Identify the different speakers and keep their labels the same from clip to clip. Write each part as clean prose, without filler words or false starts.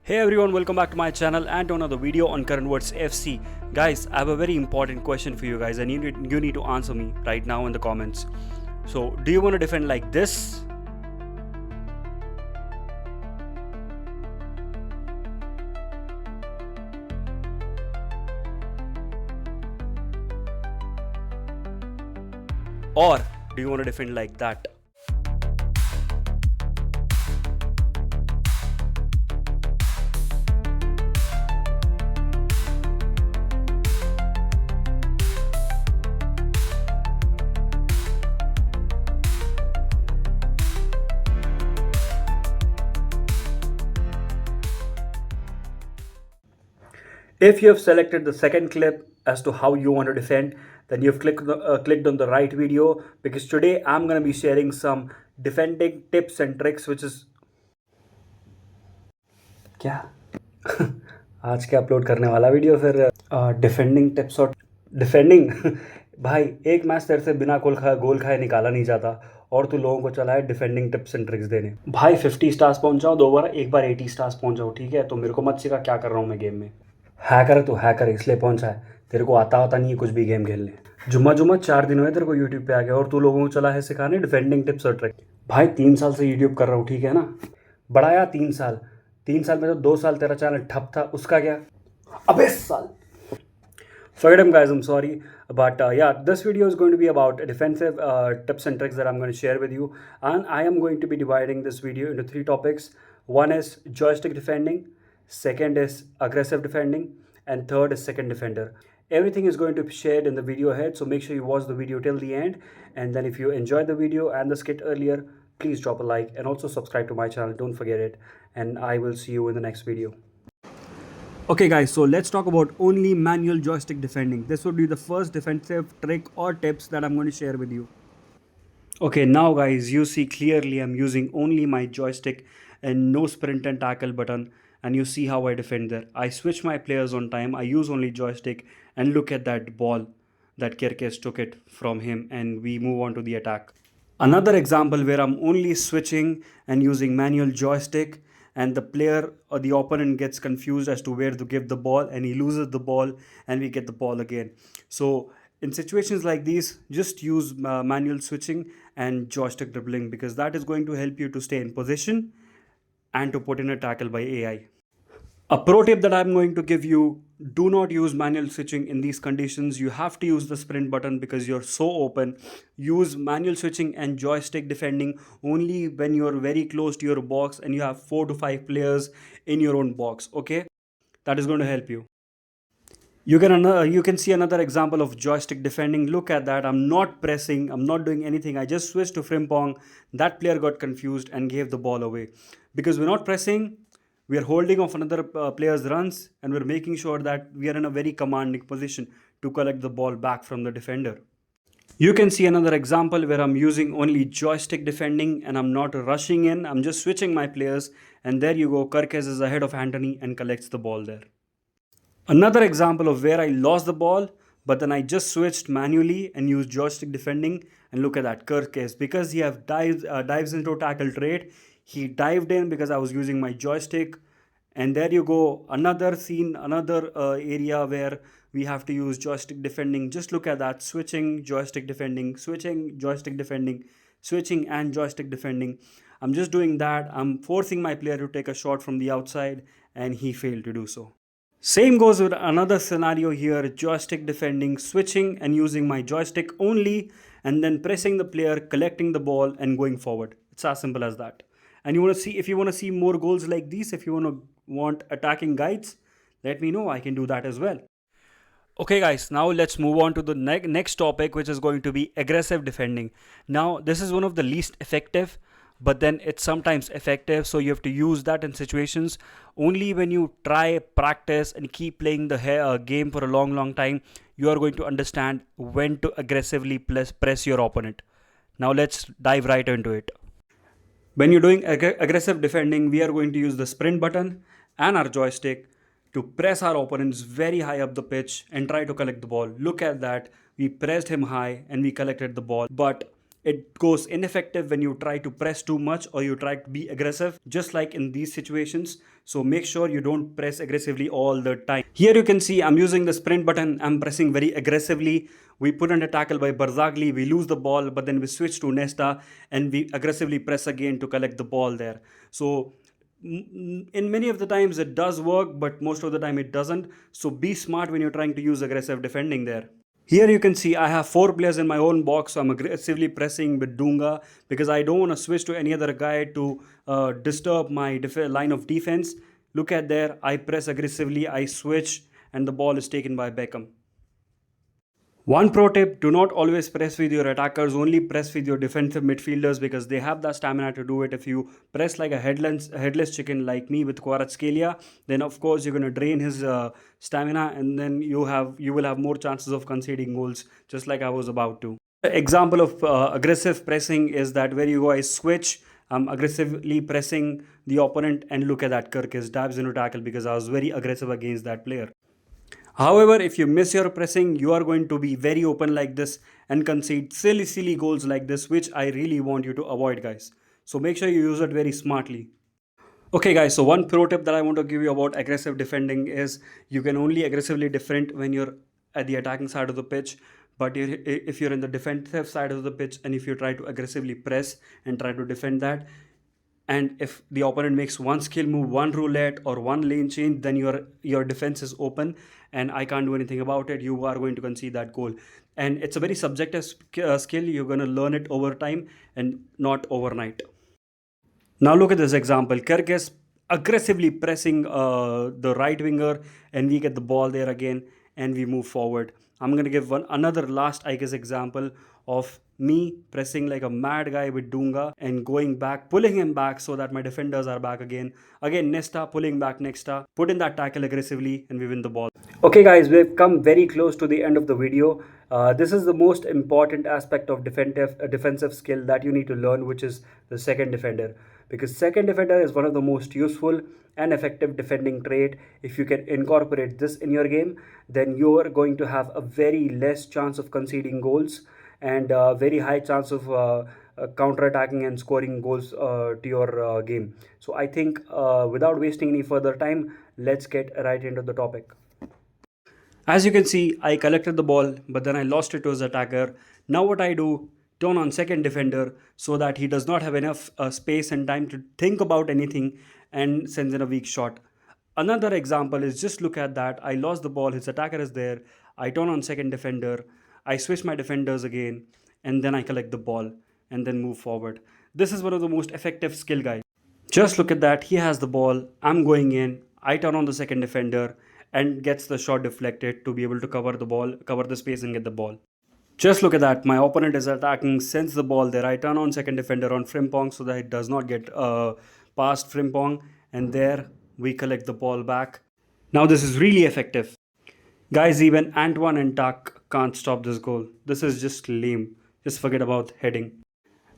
Speaker 1: Hey everyone, welcome back to my channel and to another video on Current Words FC. Guys, I have a very important question for you guys and you need to answer me right now in the comments. So, do you want to defend like this? Or do you want to defend like that? If you have selected the second clip as to how you want to defend, then you've clicked on the right video, because today I'm going to be sharing some defending tips and tricks which is क्या आज के upload करने वाला video फिर defending tips और defending भाई एक match तेरे से बिना गोल खाए निकाला नहीं जाता और तू लोगों को चला है डिफेंडिंग टिप्स एंड ट्रिक्स देने। भाई 50 स्टार्स पहुंच जाओ दो बार, एक बार 80 स्टार्स पहुंच जाओ, ठीक है? तो मेरे को मत सिखा क्या कर रहा हूँ मैं गेम में। हैकर है तू, हैकर इसलिए पहुंचा है, तेरे को आता नहीं है कुछ भी गेम खेलने। जुम्मा 4 दिन हुए तेरे को यूट्यूब पे आ गया और तू लोगों को चला है सिखाने डिफेंडिंग टिप्स और ट्रिक। भाई 3 साल से यूट्यूब कर रहा हूँ, ठीक है ना? बढ़ाया 3 साल में तो 2 साल तेरा चैनल ठप था, उसका क्या? अबे साल। Forget him guys, I'm sorry. But yeah, this video is going to be about defensive tips and tricks that I'm going to share with you. And I am going to be dividing this video into 3 topics. One is joystick defending, second is aggressive defending, and third is second defender. Everything is going to be shared in the video ahead, so make sure you watch the video till the end. And then if you enjoyed the video and the skit earlier, please drop a like and also subscribe to my channel. Don't forget it. And I will see you in the next video. Okay guys, so let's talk about only manual joystick defending. This would be the first defensive trick or tips that I'm going to share with you. Okay, now guys, you see clearly I'm using only my joystick and no sprint and tackle button, and you see how I defend there. I switch my players on time, I use only joystick, and look at that ball that Kirkes took it from him, and we move on to the attack. Another example where I'm only switching and using manual joystick, and the player or the opponent gets confused as to where to give the ball and he loses the ball and we get the ball again. So in situations like these, just use manual switching and joystick dribbling, because that is going to help you to stay in position and to put in a tackle by AI. A pro tip that I'm going to give you: do not use manual switching in these conditions. You have to use the sprint button because you're so open. Use manual switching and joystick defending only when you're very close to your box and you have 4 to 5 players in your own box, okay? That is going to help you. You can see another example of joystick defending. Look at that. I'm not pressing. I'm not doing anything. I just switched to Frimpong. That player got confused and gave the ball away. Because we're not pressing, we are holding off another player's runs, and we're making sure that we are in a very commanding position to collect the ball back from the defender. You can see another example where I'm using only joystick defending and I'm not rushing in. I'm just switching my players, and there you go. Kirkes is ahead of Anthony and collects the ball there. Another example of where I lost the ball, but then I just switched manually and used joystick defending, and look at that, Kirkes, because he dives into tackle trade. He dived in because I was using my joystick, and there you go, another scene, another area where we have to use joystick defending. Just look at that, switching, joystick defending, switching, joystick defending, switching and joystick defending. I'm just doing that. I'm forcing my player to take a shot from the outside, and he failed to do so. Same goes with another scenario here: joystick defending, switching and using my joystick only, and then pressing the player, collecting the ball and going forward. It's as simple as that. And if you want to see more goals like these, if you want attacking guides, let me know. I can do that as well. Okay guys, now let's move on to the next topic, which is going to be aggressive defending. Now this is one of the least effective, but then it's sometimes effective, so you have to use that in situations. Only when you try, practice and keep playing the game for a long time, you are going to understand when to aggressively press your opponent. Now let's dive right into it. When you're doing aggressive defending, we are going to use the sprint button and our joystick to press our opponents very high up the pitch and try to collect the ball. Look at that. We pressed him high and we collected the ball. But it goes ineffective when you try to press too much or you try to be aggressive, just like in these situations. So make sure you don't press aggressively all the time. Here you can see I'm using the sprint button. I'm pressing very aggressively. We put in a tackle by Barzagli. We lose the ball, but then we switch to Nesta and we aggressively press again to collect the ball there. So in many of the times it does work, but most of the time it doesn't. So be smart when you're trying to use aggressive defending there. Here you can see I have 4 players in my own box, so I'm aggressively pressing with Dunga because I don't want to switch to any other guy to disturb my line of defense. Look at there, I press aggressively, I switch, and the ball is taken by Beckham. One pro tip, do not always press with your attackers, only press with your defensive midfielders because they have the stamina to do it. If you press like a headless chicken like me with Kvaratskhelia, then of course you're going to drain his stamina, and then you will have more chances of conceding goals, just like I was about to. Example of aggressive pressing is that where you guys switch, I'm aggressively pressing the opponent, and look at that, Kirkis dabs into tackle because I was very aggressive against that player. However, if you miss your pressing, you are going to be very open like this and concede silly goals like this, which I really want you to avoid, guys. So make sure you use it very smartly. Okay guys, so one pro tip that I want to give you about aggressive defending is you can only aggressively defend when you're at the attacking side of the pitch. But if you're in the defensive side of the pitch and if you try to aggressively press and try to defend that, and if the opponent makes one skill move, one roulette or one lane change, then your defense is open and I can't do anything about it. You are going to concede that goal. And it's a very subjective skill. You're going to learn it over time and not overnight. Now look at this example. Kirk is aggressively pressing the right winger, and we get the ball there again, and we move forward. I'm going to give another last, I guess, example of me pressing like a mad guy with Dunga and going back, pulling him back so that my defenders are back again. Again, Nesta pulling back Nesta, put in that tackle aggressively, and we win the ball. Okay guys, we've come very close to the end of the video. This is the most important aspect of defensive skill that you need to learn, which is the second defender. Because second defender is one of the most useful and effective defending trait. If you can incorporate this in your game, then you are going to have a very less chance of conceding goals and a very high chance of counter-attacking and scoring goals to your game. So I think without wasting any further time, let's get right into the topic. As you can see, I collected the ball, but then I lost it to his attacker. Now what I do, turn on second defender so that he does not have enough space and time to think about anything and sends in a weak shot. Another example is just look at that. I lost the ball, his attacker is there. I turn on second defender. I switch my defenders again, and then I collect the ball and then move forward. This is one of the most effective skill, guys. Just look at that. He has the ball. I'm going in. I turn on the second defender and gets the shot deflected to be able to cover the ball, cover the space and get the ball. Just look at that. My opponent is attacking, sends the ball there. I turn on second defender on Frimpong so that it does not get past Frimpong. And there we collect the ball back. Now this is really effective. Guys, even Antoine and Tak can't stop this goal. This is just lame. Just forget about heading.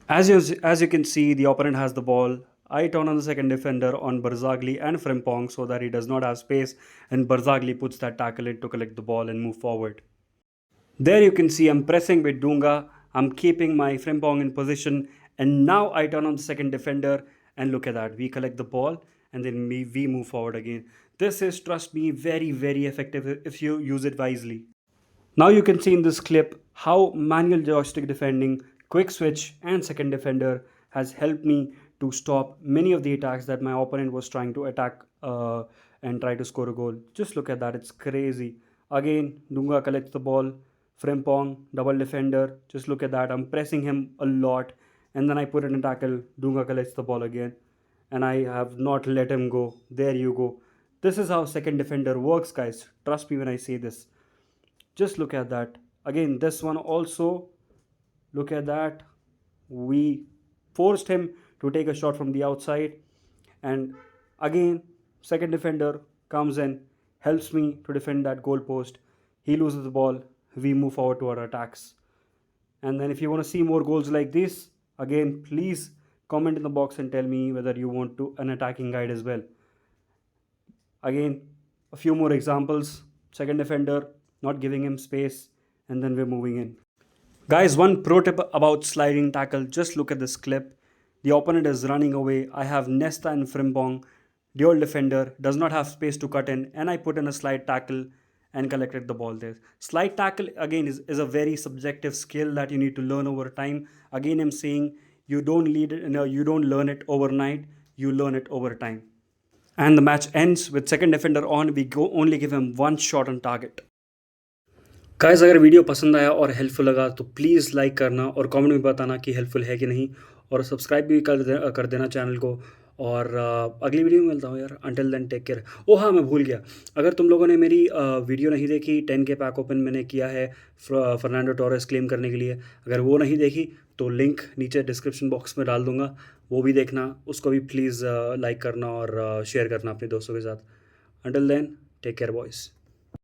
Speaker 1: As you can see, the opponent has the ball. I turn on the second defender on Barzagli and Frimpong so that he does not have space, and Barzagli puts that tackle in to collect the ball and move forward. There you can see I'm pressing with Dunga. I'm keeping my Frimpong in position, and now I turn on the second defender and look at that. We collect the ball and then we move forward again. This is, trust me, very effective if you use it wisely. Now you can see in this clip how manual joystick defending, quick switch and second defender has helped me to stop many of the attacks that my opponent was trying to attack and try to score a goal. Just look at that, it's crazy. Again, Dunga collects the ball, Frimpong, double defender, just look at that, I'm pressing him a lot and then I put in a tackle, Dunga collects the ball again and I have not let him go. There you go. This is how second defender works, guys. Trust me when I say this. Just look at that. Again, this one also, look at that. We forced him to take a shot from the outside. And again, second defender comes in, helps me to defend that goal post. He loses the ball. We move forward to our attacks. And then if you want to see more goals like this, again, please comment in the box and tell me whether you want to an attacking guide as well. Again, a few more examples. Second defender, not giving him space, and then we're moving in. Guys, one pro tip about sliding tackle, just look at this clip. The opponent is running away. I have Nesta and Frimpong. Dual defender does not have space to cut in, and I put in a slide tackle and collected the ball there. Slide tackle again is a very subjective skill that you need to learn over time. Again, I'm saying you don't you don't learn it overnight, you learn it over time. And the match ends with second defender on. We go only give him one shot on target. Guys, अगर video पसंद आया और helpful लगा तो please like करना और comment में बताना कि हेल्पफुल है कि नहीं, और सब्सक्राइब भी कर देना चैनल को। और अगली वीडियो में मिलता हूँ यार। Until then take care. ओ हाँ, मैं भूल गया, अगर तुम लोगों ने मेरी वीडियो नहीं देखी, 10K पैक ओपन मैंने किया है फर्नांडो टोरेस क्लेम करने के लिए, अगर वो नहीं देखी तो लिंक नीचे डिस्क्रिप्शन बॉक्स में डाल दूंगा, वो भी देखना। उसको भी प्लीज़ लाइक करना और शेयर करना अपने दोस्तों के साथ। Until then take care boys.